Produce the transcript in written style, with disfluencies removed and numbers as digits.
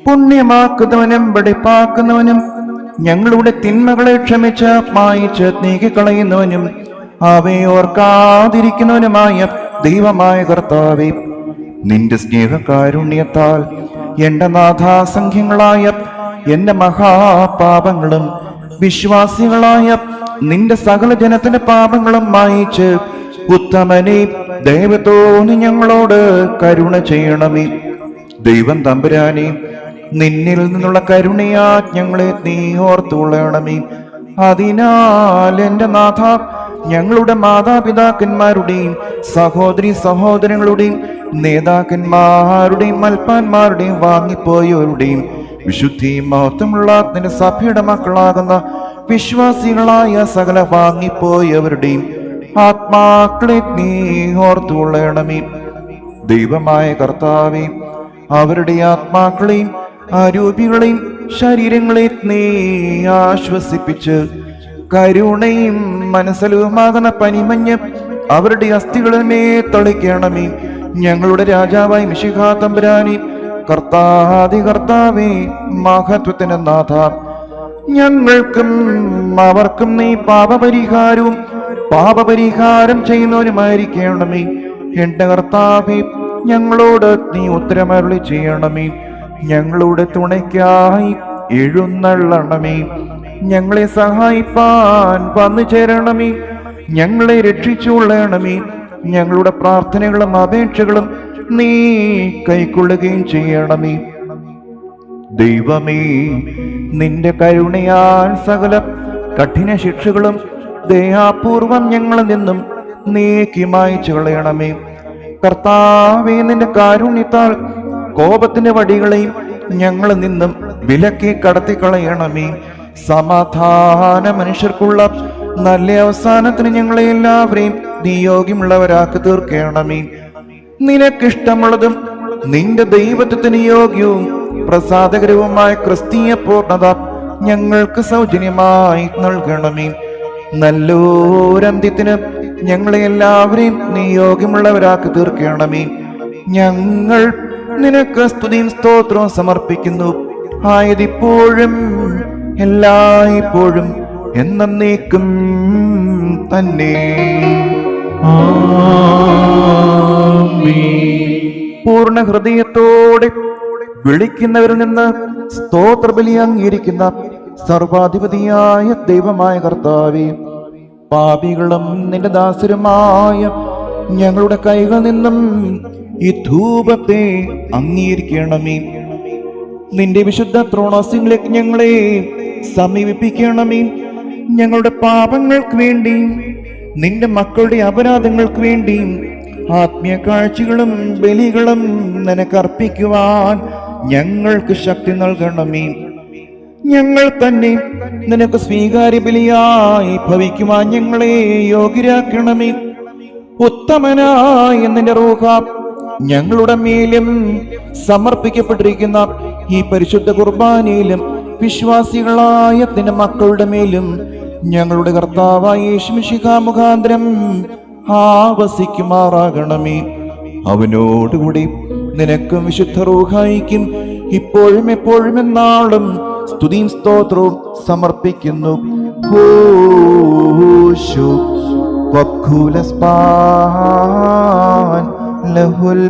പുണ്യമാക്കുന്നവനും വെടിപ്പാക്കുന്നവനും ഞങ്ങളുടെ തിന്മകളെ ക്ഷമിച്ച് മായിച്ച് നീക്കിക്കളയുന്നവനും അവയെ ഓർക്കാതിരിക്കുന്നവനുമായ ദൈവമായ കർത്താവേ, നിന്റെ സ്നേഹകാരുണ്യത്താൽ എന്റെ നാഥാസംഖ്യങ്ങളായ എന്റെ മഹാപാപങ്ങളും വിശ്വാസികളായ നിന്റെ സകല ജനത്തിന്റെ പാപങ്ങളും മായിച്ച് ഉത്തമനെ ദൈവത്തോന് ഞങ്ങളോട് കരുണ ചെയ്യണമേ. ദൈവം തമ്പുരാനെ, നിന്നിൽ നിന്നുള്ള കരുണയാ ഞങ്ങളെ നീ ഓർത്തുകൊള്ളണമേ. അതിനാൽ എന്റെ നാഥ, ഞങ്ങളുടെ മാതാപിതാക്കന്മാരുടെയും സഹോദരി സഹോദരങ്ങളുടെയും നേതാക്കന്മാരുടെയും മൽപ്പാന്മാരുടെയും വാങ്ങിപ്പോയവരുടെയും വിശുദ്ധിയും മഹത്വമുള്ള നിന്റെ സഭയുടെ മക്കളാകുന്ന വിശ്വാസികളായ സകല വാങ്ങിപ്പോയവരുടെയും ആത്മാക്കളെ നീ ഓർത്തുകൊള്ളണമേ. ദൈവമായ കർത്താവേ, അവരുടെ ആത്മാക്കളെയും ആരൂപികളെയും ശരീരങ്ങളെ നീ ആശ്വസിപ്പിച്ച് കരുണയും മനസ്സലുമാകുന്ന പനിമഞ്ഞ് അവരുടെ അസ്ഥികളിന്മേ തളിക്കണമേ. ഞങ്ങളുടെ രാജാവായി മിശിഹാ തമ്പുരാനെ, കർത്താവേ, മഹത്വത്തിന് നാഥ, ഞങ്ങൾക്കും അവർക്കും നീ പാപപരിഹാരം ചെയ്യുന്നവരുമായിരിക്കണമേ. എന്റെ കർത്താവേ, ഞങ്ങളോട് നീ ഉത്തരമരുളി ചെയ്യണമേ. ഞങ്ങളുടെ തുണയ്ക്കായി എഴുന്നള്ളണമേ. ഞങ്ങളെ സഹായിപ്പാൻ വന്നു ചേരണമേ. ഞങ്ങളെ രക്ഷിച്ചുകൊള്ളണമേ. ഞങ്ങളുടെ പ്രാർത്ഥനകളും അപേക്ഷകളും നീ കൈക്കൊള്ളുകയും ചെയ്യണമേ. ദൈവമേ, നിന്റെ കരുണയാൽ സകല കഠിന ശിക്ഷകളും ദയാപൂർവം ഞങ്ങളിൽ നിന്നും നീക്കി മായ്ച്ചു കളയണമേ. കർത്താവേ, നിന്റെ കാരുണ്യത്താൽ കോപത്തിന്റെ വടികളെയും ഞങ്ങളിൽ നിന്നും വിലക്കി കടത്തിക്കളയണമേ. സമാധാന മനുഷ്യർക്കുള്ള നല്ല അവസാനത്തിന് ഞങ്ങളെ എല്ലാവരെയും നീ യോഗ്യമുള്ളവരാക്കി തീർക്കണമേ. നിനക്കിഷ്ടമുള്ളതും നിന്റെ ദൈവത്വത്തിന് യോഗ്യവും പ്രസാദകരവുമായ ക്രിസ്തീയ പൂർണ്ണത ഞങ്ങൾക്ക് സൗജന്യമായി നൽകണമേ. നല്ലൊരന്ത്യത്തിന് ഞങ്ങളെ എല്ലാവരെയും നീ യോഗ്യമുള്ളവരാക്കി തീർക്കണമേ. ഞങ്ങൾ നിനക്ക് സ്തുതിയും സ്തോത്രവും സമർപ്പിക്കുന്നു. ആയതിപ്പോഴും എല്ലായ്പ്പോഴും എന്നേക്കും തന്നെ. പൂർണ്ണ ഹൃദയത്തോടെ വിളിക്കുന്നവരിൽ നിന്ന് സ്തോത്രബലി അംഗീകരിക്കുന്ന സർവാധിപതിയായ ദൈവമായ കർത്താവേ, പാപികളും നിന്റെ ദാസരുമായ ഞങ്ങളുടെ കൈകളിൽ നിന്നും ഈ ധൂപത്തെ അംഗീകരിക്കണമേ. നിന്റെ വിശുദ്ധ ത്രോണോസിലേക്ക് ഞങ്ങളെ സമീപിപ്പിക്കണമേ. ഞങ്ങളുടെ പാപങ്ങൾക്ക് വേണ്ടിയും നിന്റെ മക്കളുടെ അപരാധങ്ങൾക്ക് വേണ്ടിയും ആത്മീയ കാഴ്ചകളും ബലികളും നിനക്കർപ്പിക്കുവാൻ ഞങ്ങൾക്ക് ശക്തി നൽകണമേ. ഞങ്ങൾ തന്നെ നിനക്ക് സ്വീകാര്യ ബലിയായി ഭവിക്കുവാൻ ഞങ്ങളെ യോഗ്യരാക്കണമേ. ഉത്തമനായ നിന്റെ റൂഹ ഞങ്ങളുടെ മേലും സമർപ്പിക്കപ്പെട്ടിരിക്കുന്ന ഈ പരിശുദ്ധ കുർബാനയിലും വിശ്വാസികളായ നിന്റെ മക്കളുടെ മേലും ഞങ്ങളുടെ കർത്താവായ യേശുമിശിഹാ മുഖാന്തരം ആവസിക്കുമാറാകണമേ. അവനോടുകൂടി നിനക്കും വിശുദ്ധ റൂഹായിക്കും ഇപ്പോഴും എപ്പോഴും എന്നാളും സ്തുതിയും സ്തോത്രവും സമർപ്പിക്കുന്നു. ലഹുൽ